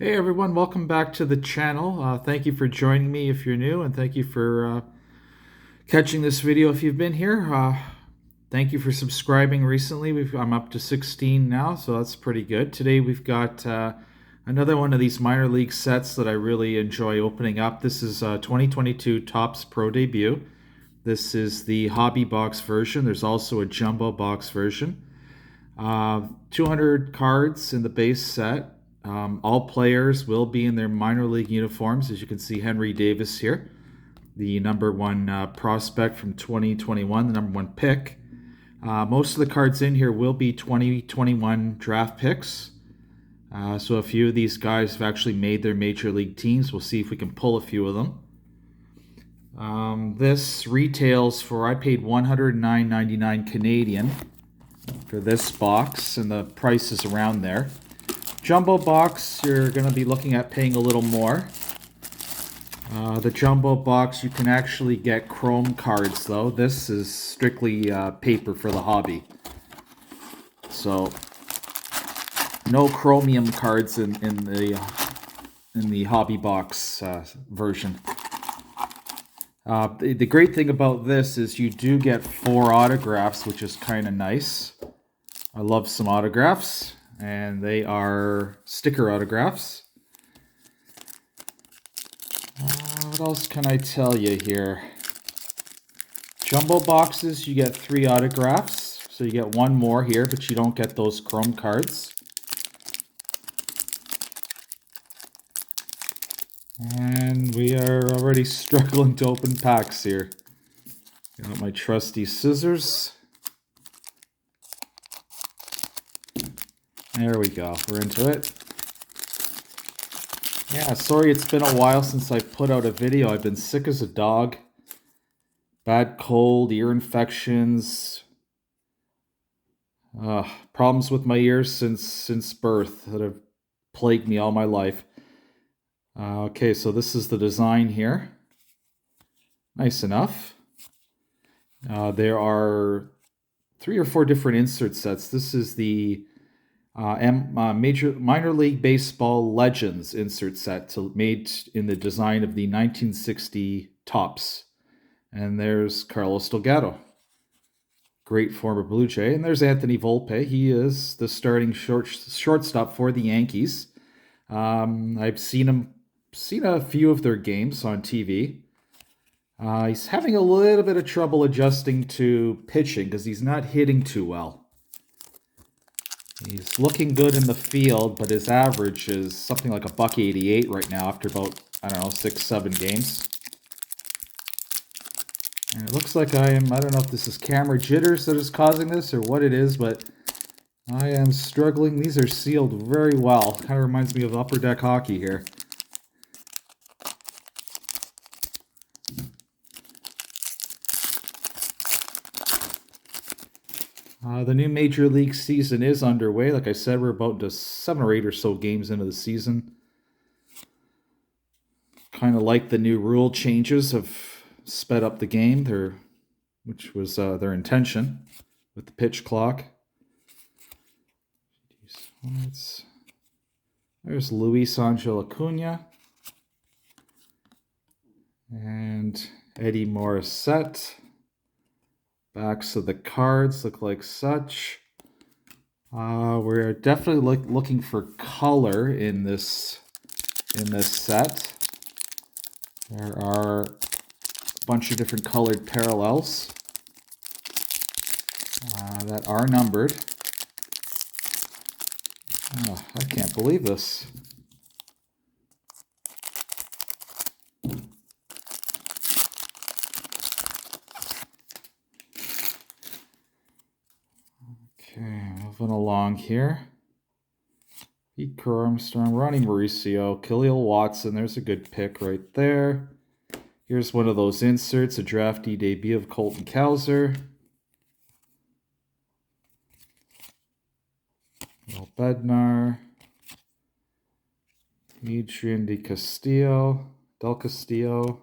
Hey everyone, welcome back to the channel. Thank you for joining me if you're new, and thank you for catching this video if you've been here. Thank you for subscribing recently. I'm up to 16 now, so that's pretty good. Today we've got another one of these minor league sets that I really enjoy opening up. This is 2022 Topps Pro Debut. This is the hobby box version. There's also a jumbo box version. 200 cards in the base set. All players will be in their minor league uniforms. As you can see, Henry Davis here, the number one prospect from 2021, the number one pick. Most of the cards in here will be 2021 draft picks. So a few of these guys have actually made their major league teams. We'll see if we can pull a few of them. This retails for, I paid $109.99 Canadian for this box, and the price is around there. Jumbo box, you're going to be looking at paying a little more. The jumbo box, you can actually get chrome cards though. This is strictly paper for the hobby. So no chromium cards in the hobby box version. The great thing about this is you do get 4 autographs, which is kind of nice. I love some autographs, and they are sticker autographs. What else can I tell you here? Jumbo boxes, you get 3 autographs, so you get 1 more here, but you don't get those chrome cards. And we are already struggling to open packs here. Got my trusty scissors. There we go, we're into it. Yeah, sorry it's been a while since I put out a video. I've been sick as a dog. Bad cold, ear infections. Problems with my ears since birth that have plagued me all my life. Okay, so this is the design here. Nice enough. There are 3 or 4 different insert sets. This is the Minor League Baseball Legends insert set made in the design of the 1960 Topps. And there's Carlos Delgado, great former Blue Jay. And there's Anthony Volpe. He is the starting shortstop for the Yankees. I've seen a few of their games on TV. He's having a little bit of trouble adjusting to pitching because he's not hitting too well. He's looking good in the field, but his average is something like $1.88 right now after about, 6-7 games. And it looks like I don't know if this is camera jitters that is causing this or what it is, but I am struggling. These are sealed very well. Kind of reminds me of Upper Deck Hockey here. The new Major League season is underway. Like I said, we're about to 7 or 8 or so games into the season. Kind of like the new rule changes have sped up the game, which was their intention with the pitch clock. There's Luis Angel Acuna and Eddie Morissette. Backs of the cards look like such. We're definitely looking for color in this set. There are a bunch of different colored parallels that are numbered. Oh, I can't believe this. Okay, moving along here. Pete Armstrong, Ronnie Mauricio, Khalil Watson. There's a good pick right there. Here's one of those inserts, a draftee debut of Colton Cowser. Will Bednar. Adrian Del Castillo.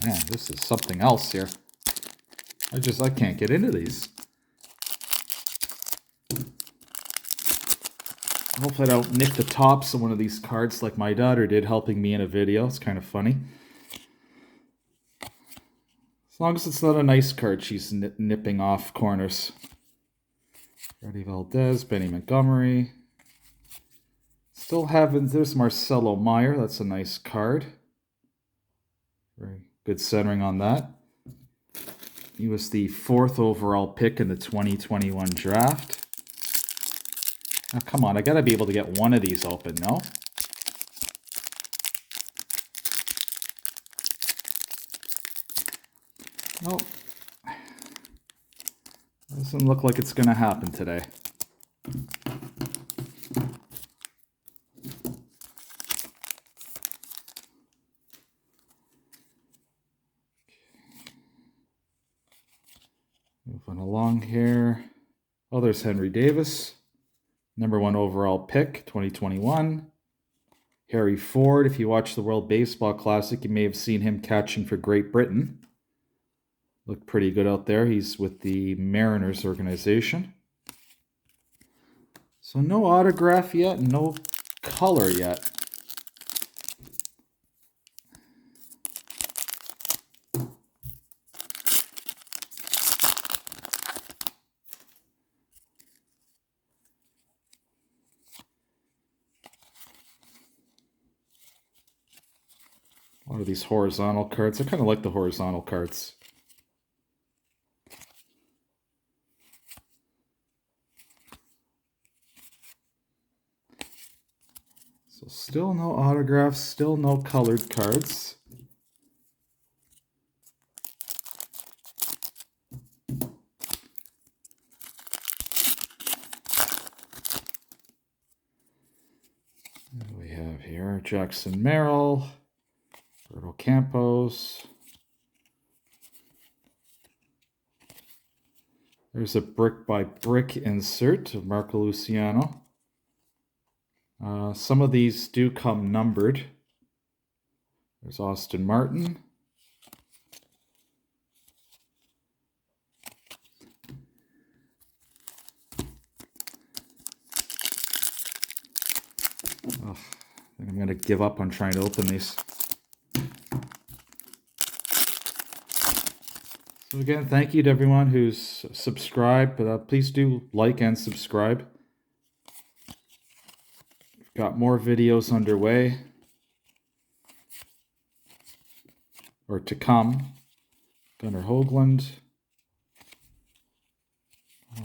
Man, this is something else here. I can't get into these. Hopefully I don't nick the tops of one of these cards like my daughter did helping me in a video. It's kind of funny. As long as it's not a nice card, she's nipping off corners. Freddie Valdez, Benny Montgomery. Still haven't... There's Marcelo Meyer. That's a nice card. Very good centering on that. He was the 4th overall pick in the 2021 draft. Now, come on, I gotta be able to get one of these open, no? Nope. Doesn't look like it's gonna happen today. Moving along here. Oh, there's Henry Davis. #1 overall pick, 2021. Harry Ford, if you watch the World Baseball Classic, you may have seen him catching for Great Britain. Looked pretty good out there. He's with the Mariners organization. So no autograph yet, no color yet. A lot of these horizontal cards. I kind of like the horizontal cards. So still no autographs, still no colored cards. What do we have here? Jackson Merrill. Roberto Campos. There's a brick-by-brick insert of Marco Luciano. Some of these do come numbered. There's Austin Martin. Oh, I think I'm going to give up on trying to open these. So again, thank you to everyone who's subscribed, but please do like and subscribe. We've got more videos underway, or to come. Gunnar Hoagland,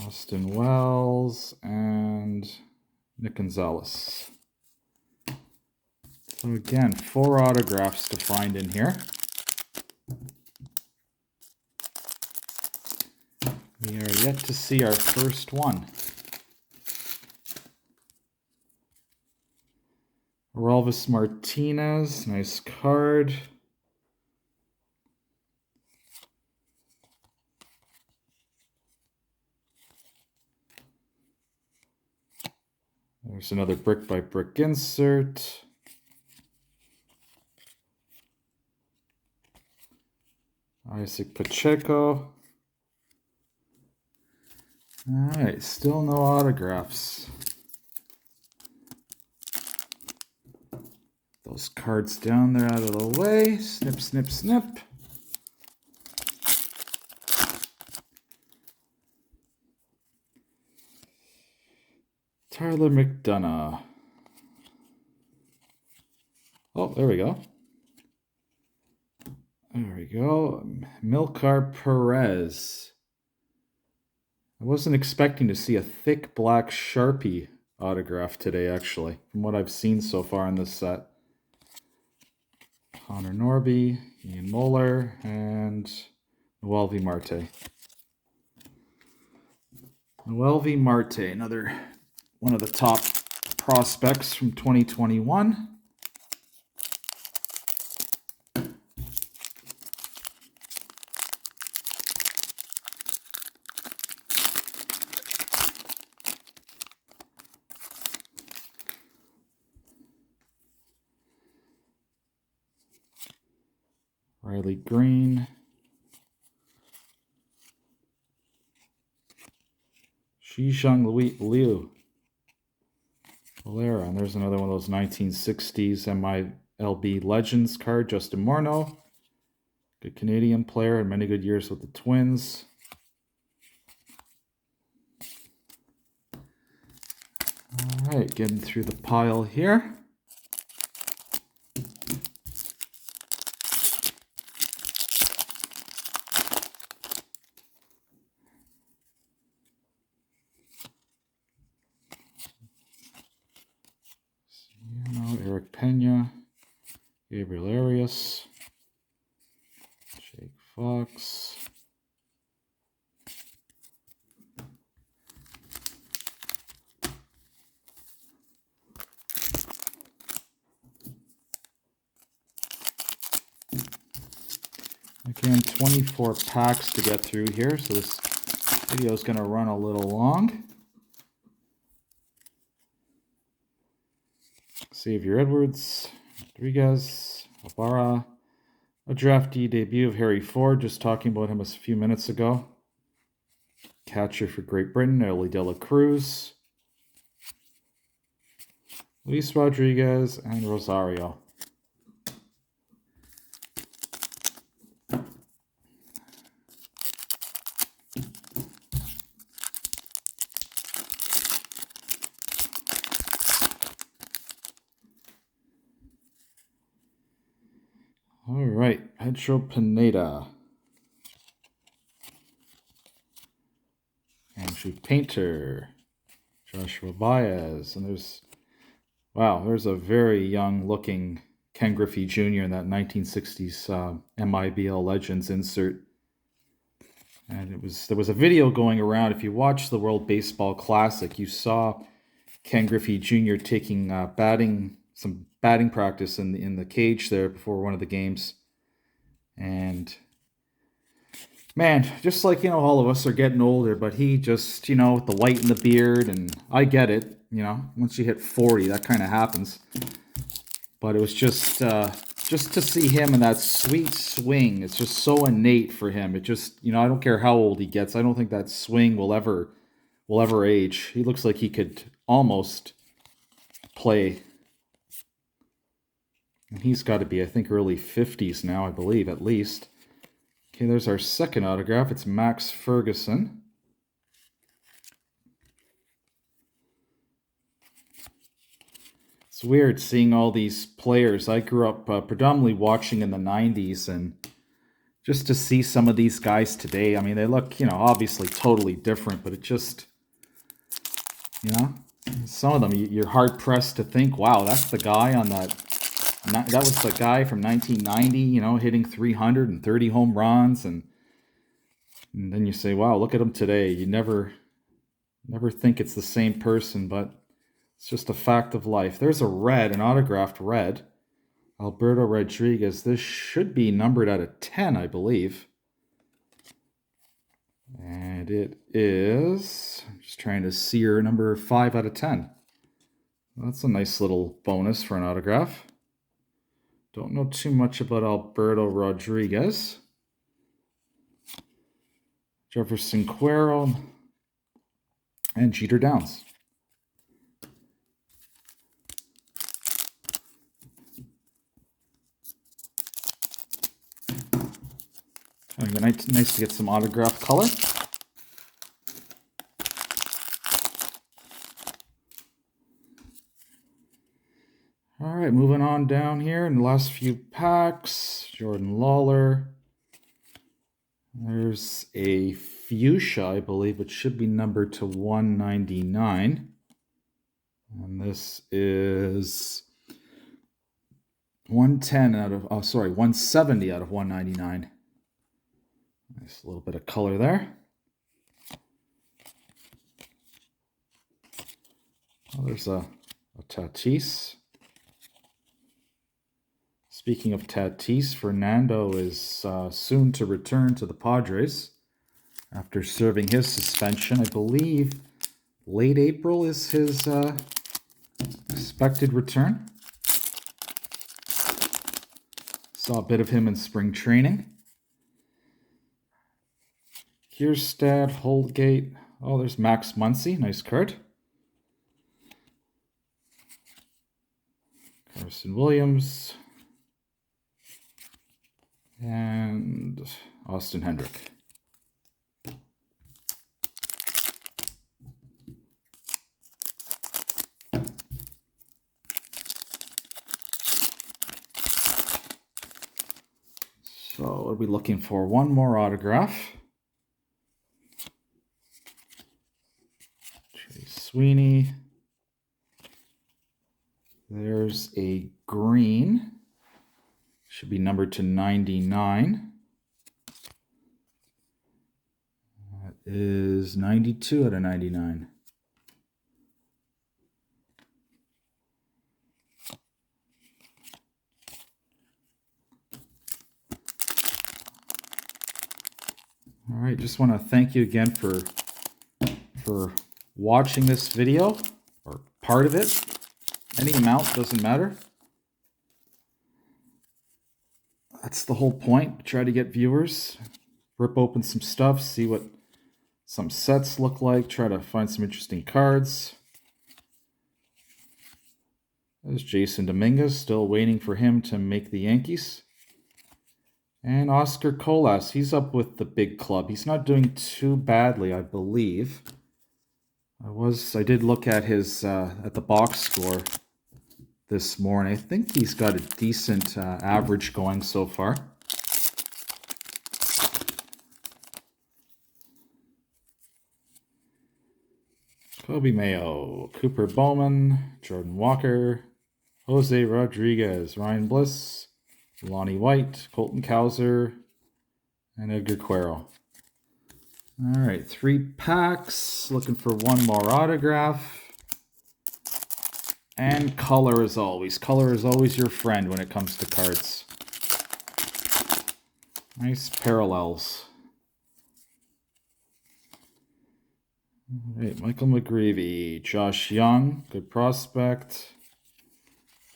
Austin Wells, and Nick Gonzalez. So again, 4 autographs to find in here. We are yet to see our first one. Orelvis Martinez, nice card. There's another brick-by-brick insert. Isaac Pacheco. All right, still no autographs. Those cards down there out of the way. Snip, snip, snip. Tyler McDonough. Oh, there we go. There we go. Milkar Perez. I wasn't expecting to see a thick black Sharpie autograph today, actually, from what I've seen so far in this set. Connor Norby, Ian Moeller, and Noel V. Marte. Noel V. Marte, another one of the top prospects from 2021. Riley Green. Shizheng Liu. Valera. And there's another one of those 1960s MILB Legends card. Justin Morneau. Good Canadian player. Had many good years with the Twins. All right, getting through the pile here. Eric Pena, Gabriel Arias, Jake Fox. Again, 24 packs to get through here, so this video is going to run a little long. Xavier Edwards, Rodriguez, Ibarra, a draftee debut of Harry Ford, just talking about him a few minutes ago. Catcher for Great Britain, Ellie De La Cruz, Luis Rodriguez, and Rosario. All right, Pedro Pineda. Andrew Painter. Joshua Baez. And there's a very young looking Ken Griffey Jr. in that 1960s MIBL Legends insert. And there was a video going around. If you watch the World Baseball Classic, you saw Ken Griffey Jr. taking some batting practice in the cage there before one of the games. And man, just like, all of us are getting older, but he just, with the white in the beard, and I get it, once you hit 40, that kind of happens. But it was just to see him in that sweet swing. It's just so innate for him. It just, I don't care how old he gets. I don't think that swing will ever age. He looks like he could almost play. And he's got to be, I think, early 50s now, I believe, at least. Okay, there's our second autograph. It's Max Ferguson. It's weird seeing all these players. I grew up predominantly watching in the 90s, and just to see some of these guys today, I mean, they look, obviously totally different, but it just, some of them, you're hard-pressed to think, wow, that's the guy on that was the guy from 1990, hitting 330 home runs, and then you say, wow, look at him today. You never think it's the same person, but it's just a fact of life. There's an autographed red, Alberto Rodriguez. This should be numbered out of 10, I believe. And it is, I'm just trying to see her, number 5 out of 10. That's a nice little bonus for an autograph. Don't know too much about Alberto Rodriguez. Jefferson Cuero and Jeter Downs. Nice to get some autograph color. All right, moving on down here in the last few packs. Jordan Lawler. There's a fuchsia, I believe, which should be numbered to 199. And this is 170 out of 199. Nice little bit of color there. Oh, there's a Tatis. Speaking of Tatis, Fernando is soon to return to the Padres after serving his suspension. I believe late April is his expected return. Saw a bit of him in spring training. Kierstad, Holgate. Oh, there's Max Muncy. Nice card. Carson Williams. And Austin Hendrick. So what are we looking for? One more autograph. Trey Sweeney. There's a green. Should be numbered to 99. That is 92 out of 99. All right, just want to thank you again for watching this video, or part of it. Any amount, doesn't matter. That's the whole point. Try to get viewers, rip open some stuff, see what some sets look like, try to find some interesting cards. There's Jason Dominguez, still waiting for him to make the Yankees. And Oscar Colas, he's up with the big club. He's not doing too badly, I believe. I did look at his at the box score this morning. I think he's got a decent average going so far. Kobe Mayo, Cooper Bowman, Jordan Walker, Jose Rodriguez, Ryan Bliss, Lonnie White, Colton Cowser, and Edgar Cuero. All right, 3 packs. Looking for one more autograph. And color as always. Color is always your friend when it comes to cards. Nice parallels. All right, Michael McGreevy, Josh Young, good prospect.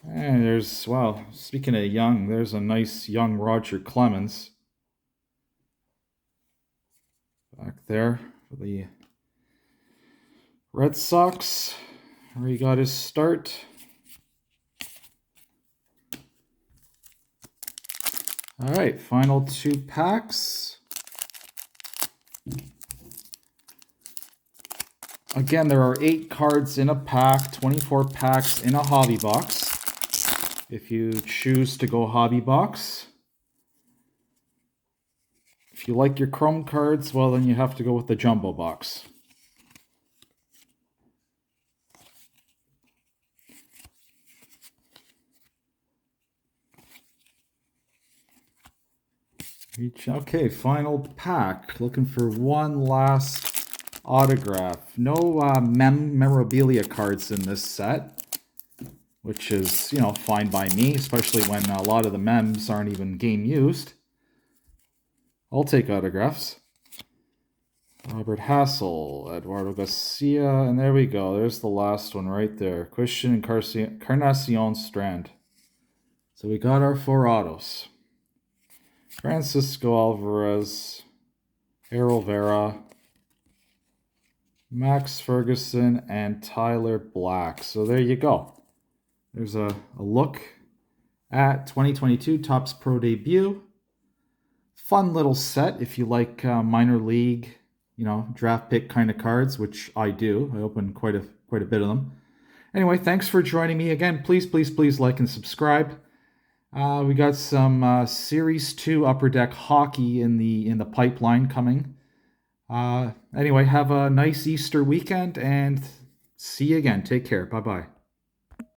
And there's, wow, speaking of young, there's a nice young Roger Clemens back there for the Red Sox, where he got his start. All right, final 2 packs. Again, there are 8 cards in a pack, 24 packs in a hobby box. If you choose to go hobby box. If you like your Chrome cards, well, then you have to go with the jumbo box. Okay, final pack. Looking for one last autograph. No memorabilia cards in this set, which is, you know, fine by me, especially when a lot of the mems aren't even game used. I'll take autographs. Robert Hassel, Eduardo Garcia, and there we go. There's the last one right there. Christian Encarnacion Strand. So we got our 4 autos. Francisco Alvarez, Errol Vera, Max Ferguson, and Tyler Black. So there you go. There's a look at 2022 Topps Pro Debut. Fun little set if you like minor league, you know, draft pick kind of cards, which I do. I open quite a bit of them. Anyway, thanks for joining me again. Please like and subscribe. We got some Series 2 Upper Deck hockey in the pipeline coming. Anyway, have a nice Easter weekend and see you again. Take care. Bye-bye.